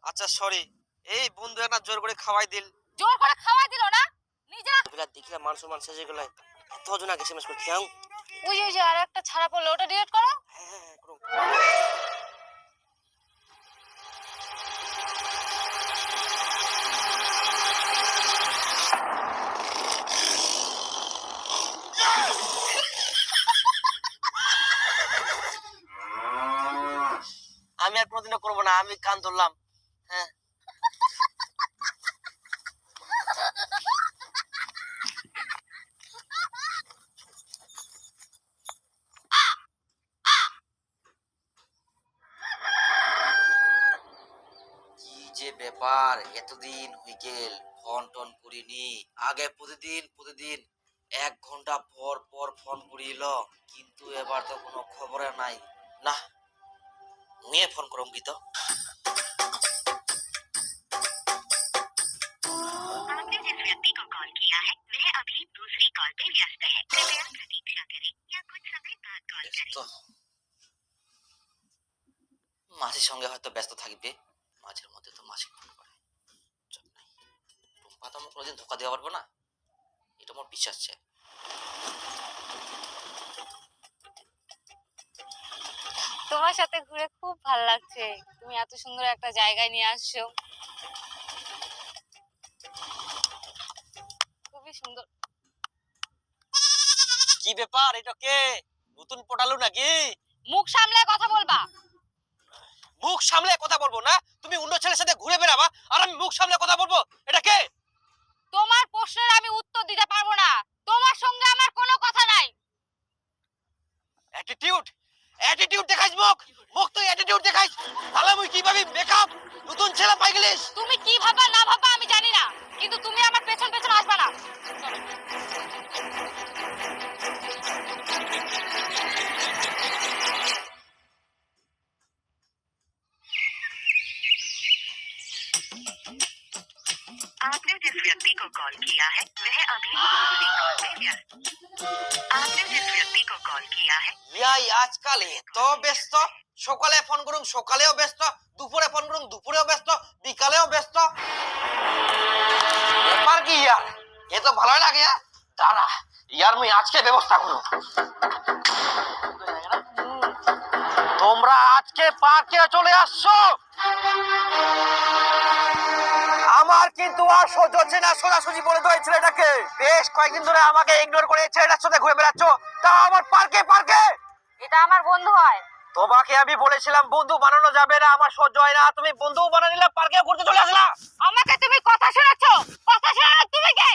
আচ্ছা সরি, এই বন্ধু একটা জোর করে খাওয়াই দিল। জোর করে খাওয়া দিল না নিজা। বিরাট দেখিলা মান সম্মান শেষে গেল, এত জন আগে এসএমএস করতে যাও। ওই যে আর একটা ছাড়া পড়লো, ওটা ডিলিট করো। হ্যাঁ করো। আমি আর কোনোদিনও করবো না, আমি কান ধরলাম। হ্যাঁ কি যে ব্যাপার, এতদিন হয়ে গেল ফোন টোন করিনি। আগে প্রতিদিন প্রতিদিন 1 ঘন্টা পর পর ফোন করিল, কিন্তু এবার তো কোনো খবরে নাই। না, মুয়ে ফোন করম কি তো। आपने जिस व्यक्ति को कॉल किया है वह अभी दूसरी कॉल पे व्यस्त है। कृपया प्रतीक्षा करें या कुछ समय बाद कॉल करें। তো মাসির সঙ্গে হয়তো ব্যস্ত থাকবে, মাঝের মধ্যে তো মাসি ফোন করে। চাপ নাই, টুম্পা তো আমার কোনোদিন ধোকা দেওয়া পারবো না, এটা আমার বিশ্বাস আছে। তোমার সাথে ঘুরে খুব ভালো লাগছে। তুমি এত সুন্দর একটা জায়গায় নিয়ে আসছো, খুবই সুন্দর। কি ব্যাপার, এটা কে? নতুন পটালু নাকি? মুখ সামলে কথা বলবা। মুখ সামলে কথা বলবো না? তুমি অন্য ছেলের সাথে ঘুরে বেড়াবা আর আমি মুখ সামলে কথা বলবো? এটা কে? তোমার প্রশ্নের আমি উত্তর দিতে পারবো না। তোমার সঙ্গে আমার কোনো কথা নাই। অ্যাটিটিউড, অ্যাটিটিউড দেখাইছ মুখ, মুখ তুই অ্যাটিটিউড দেখাইছ। তাহলে মুই কিভাবে মেকআপ নতুন ছেলে পাই গেলিস? তুমি কি ভাবা না ভাবা আমি জানি না, কিন্তু তুমি আমার পেছন পেছন আসবে না। চলো। आपने जिस व्यक्ति को कॉल किया है वह अभी दूसरी कॉल पे व्यस्त। आपने जिस व्यक्ति को कॉल किया है ইয়াই আজকাল এত ব্যস্ত, সকালে ফোন করুম সকালেও ব্যস্ত, দুপুরে ফোন করুম দুপুরেও ব্যস্ত, বিকালেও ব্যস্ত। ব্যাপার কি ইয়ার? এ তো ভালোই লাগে। দাঁড়া, ইয়ার মুই আজকে ব্যবস্থা করুম। তোমরা আজকে পার্কে চলে আসছো। আমার কিন্তু আর সহ্য হচ্ছে না সোজাসুজি বলে দেওয়া ছেলেটাকে। বেশ কয়েকদিন ধরে আমাকে ইগনোর করে ছেলেটার সাথে ঘুরে বেড়াচ্ছ, তা আমার পার্কে পার্কে। এটা আমার বন্ধু হয়। তোমাকে আমি বলেছিলাম বন্ধু বানানো যাবে না, আমার সহ্য হয় না, তুমি বন্ধু বানা নিলে পার্কে ঘুরতে চলে আসলা। আমাকে তুমি কথা শোনাচ্ছ? কথা শোনানো তুমি কে?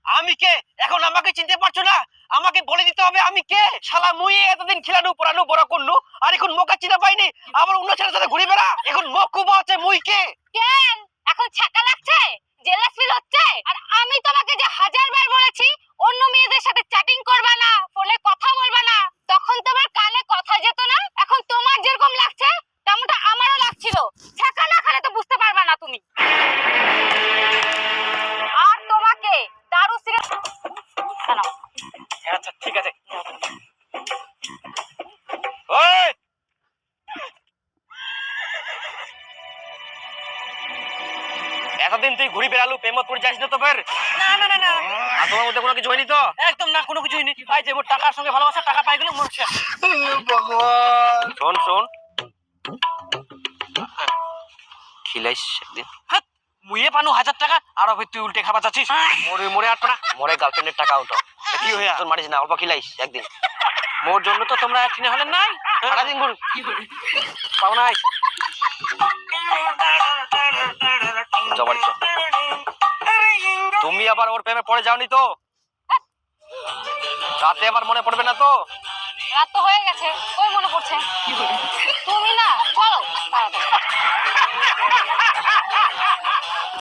আমি কে? এখন আমাকে চিনতে পারছো না? আমাকে বলে দিতে হবে আমি কে। শালা মুই এতদিন খিলানু পড়ানু বড় করলু, আর এখন মোকা চিনা পাইনি, আবার অন্য ছেলের সাথে ঘুরে বেড়া। এখন মুখ কুবা আছে মুই কে? কেন এখন ছাকা লাগছে? জেলাস ফিল হচ্ছে? আর আমি তোমাকে যে হাজারবার বলেছি অন্য মেয়েদের সাথে চ্যাটিং করবে না, ফোনে কথা বলবে না, তখন তোমার কানে কথা যেত না। এখন তোমার যেরকম লাগছে তেমনটা আমারও লাগছিল। ছাকা না খেলে তো বুঝতে পারবে না তুমি। আর তোমাকে দারু সিগারেট কেন? আচ্ছা ঠিক আছে। ওই এতদিন তুই ঘুরি বেড়ালু, প্রেমত পড়ে যাস না তো ফের? না না না না আর তোমার মধ্যে কোনো কিছু হয়নি তো? একদম না, কোনো কিছু হয়নি। ভাই যে ওর টাকার সঙ্গে ভালোবাসা, টাকা পাই গেলে মোর শেষ। ভগবান, শোন শোন, খিলাইস একদিন। হাত, মুয়ে পানু 1000 টাকা আর ভাই তুই উল্টে খাবার যাচ্ছিস। মোরে মোরে আট না, মোরে গার্লফ্রেন্ডের টাকা ওঠো। কি হইয়া? তোর মারিস না, অল্প খিলাইস একদিন। মোর জন্য তো তোমরা একদিনে হলেন নাই। সারাদিন ঘুর পাও নাই। জবাড়ি তো। তুমি আবার ওর প্রেমে পড়ে যাওনি তো? রাতে আবার মনে পড়বে না তো? রাত তো হয়ে গেছে, ওই মনে পড়ছে। তুমি না